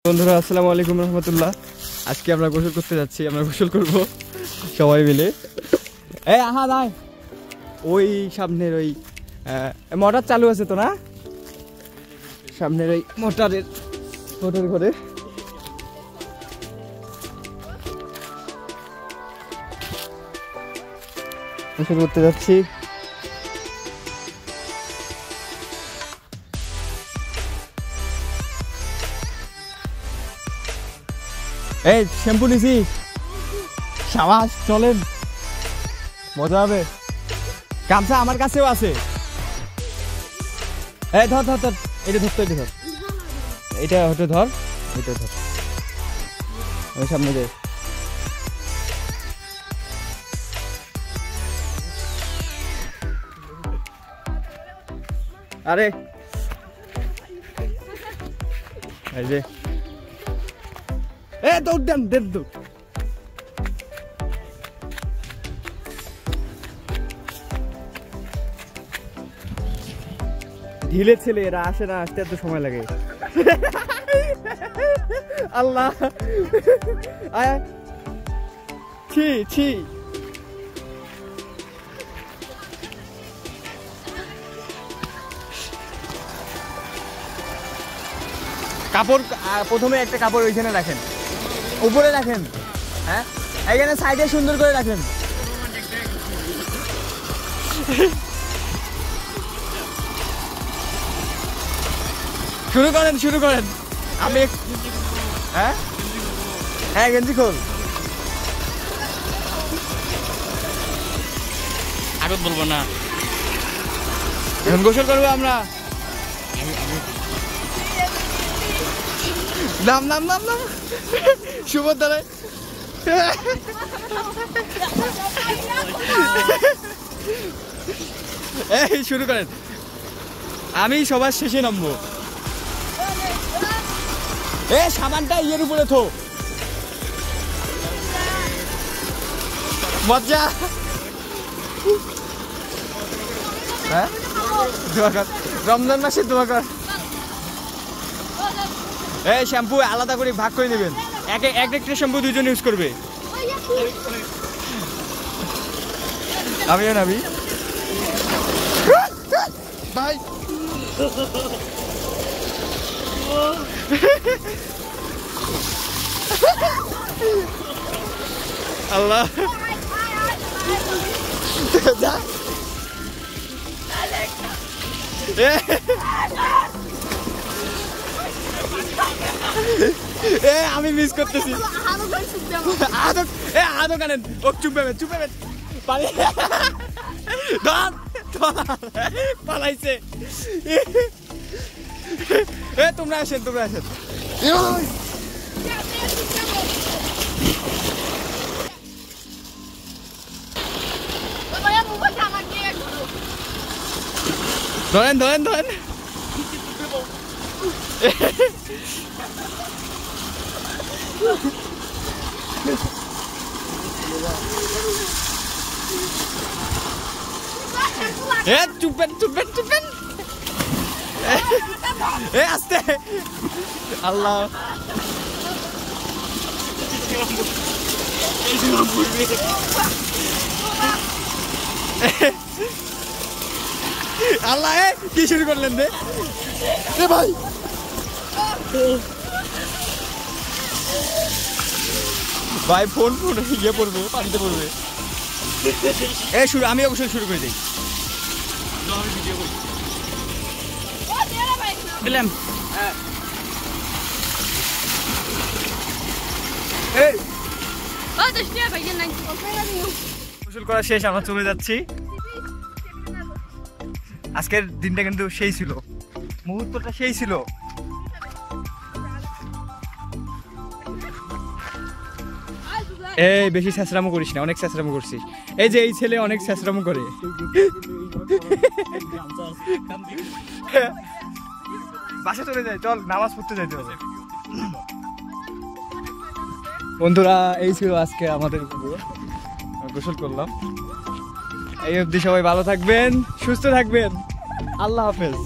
বন্ধুরা আসসালামু আলাইকুম রহমতুল্লাহ। আজকে আমরা গোসল করতে যাচ্ছি, আমরা গোসল করব সবাই মিলে। এই আহা নাই ওই সামনের ওই মোটর চালু আছে তো না, সামনের ওই মোটর ঘরে গোসল করতে যাচ্ছি। এই শ্যাম্পু নিছি, সাবাস, চলেন, মজা হবে। গামছা আমার কাছেও আছে। এই ধর ধর ধর, এটা ধরতো, এটা ধর, এটা হতে ধর, এটা ধর, ওই সামনে দে। আরে এই যে দৌড় দেন, দৌড়। ঢিলে ছেলে, এরা আসে না, আসতে এত সময় লাগে। আল্লাহ, ছি ছি। কাপড় প্রথমে একটা কাপড় ওইখানে রাখেন, উপরে রাখেন, হ্যাঁ এখানে সাইডে সুন্দর করে রাখেন। শুরু করেন, শুরু করেন। আমি হ্যাঁ হ্যাঁ গেঞ্জি খোল। আগত বলবো না, এখন গোসল করবো আমরা। নাম নাম নাম নাম সুভদ্রায়। এই শুরু করেন, আমি সবার শেষে নামবো। এ সাবানটা ইয়ের উপরে থো, মজা। হ্যাঁ দোয়া কর, রমজান মাসে দোয়া কর। এই শ্যাম্পু আলাদা করে ভাগ করে নেবেন, একটা শ্যাম্পু দুজন ইউজ করবে। আমিও নামি ভাই। আল্লাহ, আমি মিস করতেছি। আদো কানেন, ও চুপবেন চুপবেন, পালাইছে। তোমরা আসেন, তোমরা আসেন। ধরেন ধরেন ধরেন। চুপবেন চুপবেন চুপবেন। আস্তে, আল্লাহ। আল্লাহ, কি শুরু করলেন রে ভাই? ভাই ফোন ফোন ইয়ে পড়বে, পানিতে পড়বে। শুরু, আমি অবশ্যই শুরু করে দিই। দিলাম গোসল করা শেষ, আমরা চলে যাচ্ছি। আজকের দিনটা কিন্তু সেই ছিল, মুহূর্তটা সেই ছিল। এই বেশি ছ্যাঁচড়ামো করিস না, অনেক ছ্যাঁচড়ামো করছিস। এই যে এই ছেলে অনেক ছ্যাঁচড়ামো করে। বাসা চলে যায়, চল নামাজ পড়তে যাইতে হবে। বন্ধুরা এই ছিল আজকে আমাদের গোসল করলাম। এই অবধি সবাই ভালো থাকবেন, সুস্থ থাকবেন। আল্লাহ হাফেজ।